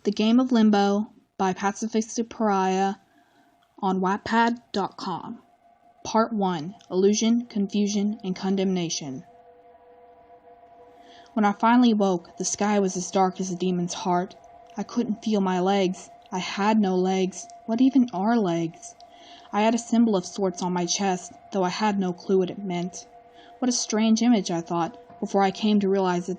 The Game of Limbo by Pacifistic Pariah on Wattpad.com. Part 1. Illusion, Confusion, and Condemnation. When I finally woke, the sky was as dark as a demon's heart. I couldn't feel my legs. I had no legs. What even are legs? I had a symbol of sorts on my chest, though I had no clue what it meant. What a strange image, I thought, before I came to realize that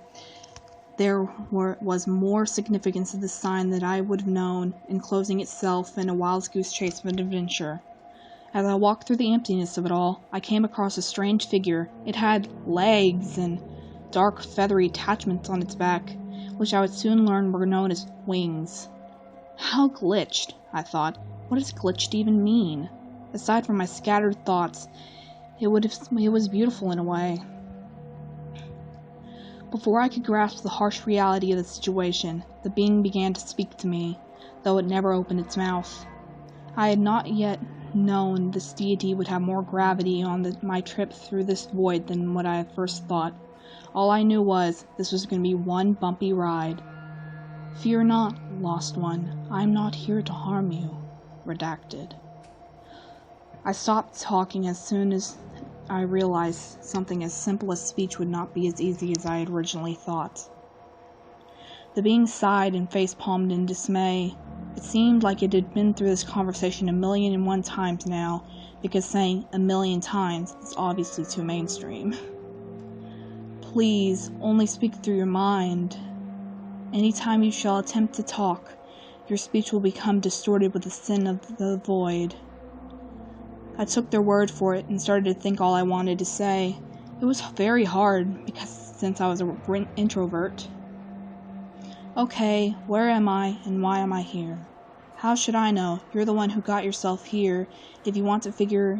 there was more significance to this sign than I would have known, enclosing itself in a wild goose chase of an adventure. As I walked through the emptiness of it all, I came across a strange figure. It had legs and dark feathery attachments on its back, which I would soon learn were known as wings. How glitched, I thought. What does glitched even mean? Aside from my scattered thoughts, it was beautiful in a way. Before I could grasp the harsh reality of the situation, the being began to speak to me, though it never opened its mouth. I had not yet known this deity would have more gravity on my trip through this void than what I had first thought. All I knew was this was going to be one bumpy ride. Fear not, lost one. I am not here to harm you. Redacted. I stopped talking as soon as I realized something as simple as speech would not be as easy as I had originally thought. The being sighed and face-palmed in dismay. It seemed like it had been through this conversation 1,000,001 times now, because saying 1,000,000 times is obviously too mainstream. Please, only speak through your mind. Any time you shall attempt to talk, your speech will become distorted with the sin of the void. I took their word for it and started to think all I wanted to say. It was very hard, since I was an introvert. Okay, where am I, and why am I here? How should I know? You're the one who got yourself here. If you want to figure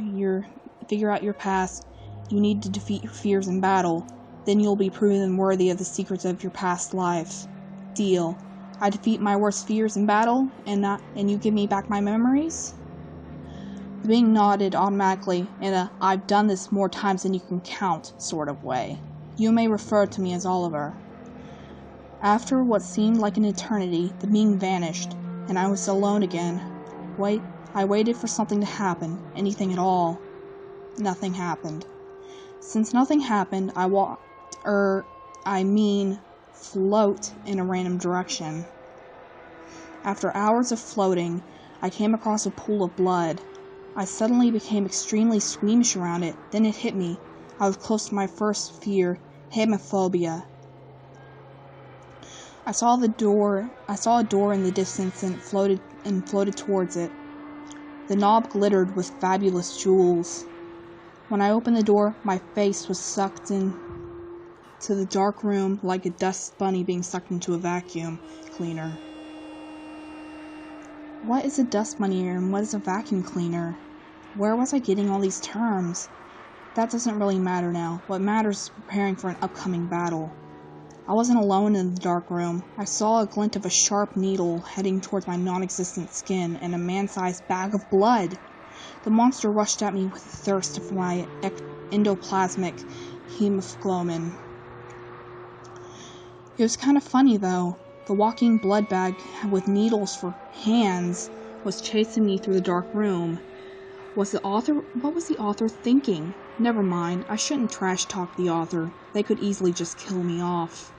out your past, you need to defeat your fears in battle. Then you'll be proven worthy of the secrets of your past life. Deal. I defeat my worst fears in battle, and you give me back my memories? The being nodded automatically in a "I've done this more times than you can count" sort of way. You may refer to me as Oliver. After what seemed like an eternity, the being vanished, and I was alone again. I waited for something to happen, anything at all. Nothing happened. Since nothing happened, I float in a random direction. After hours of floating, I came across a pool of blood. I suddenly became extremely squeamish around it. Then it hit me. I was close to my first fear, hemophobia. I saw a door in the distance and floated towards it. The knob glittered with fabulous jewels. When I opened the door, my face was sucked into the dark room like a dust bunny being sucked into a vacuum cleaner. What is a dust bunny and what is a vacuum cleaner? Where was I getting all these terms? That doesn't really matter now. What matters is preparing for an upcoming battle. I wasn't alone in the dark room. I saw a glint of a sharp needle heading towards my non-existent skin and a man-sized bag of blood. The monster rushed at me with the thirst for my endoplasmic hemoglobin. It was kind of funny, though. The walking blood bag with needles for hands was chasing me through the dark room. What was the author thinking? Never mind, I shouldn't trash talk the author. They could easily just kill me off.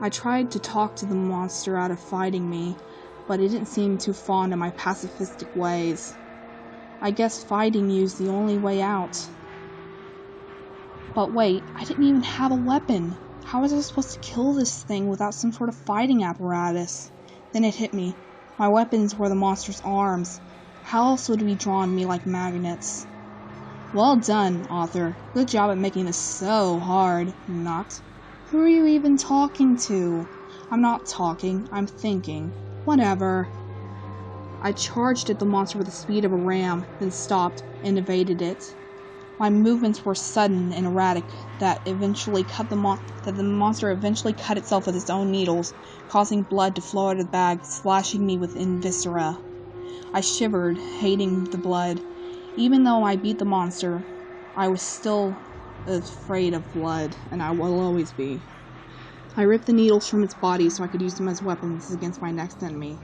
I tried to talk to the monster out of fighting me, but it didn't seem too fond of my pacifistic ways. I guess fighting you's the only way out. But wait, I didn't even have a weapon. How was I supposed to kill this thing without some sort of fighting apparatus? Then it hit me. My weapons were the monster's arms. How else would it be drawn to me like magnets? Well done, author. Good job at making this so hard. Not. Who are you even talking to? I'm not talking, I'm thinking. Whatever. I charged at the monster with the speed of a ram, then stopped and evaded it. My movements were sudden and erratic that the monster eventually cut itself with its own needles, causing blood to flow out of the bag, slashing me with viscera. I shivered, hating the blood. Even though I beat the monster, I was still afraid of blood, and I will always be. I ripped the needles from its body so I could use them as weapons against my next enemy.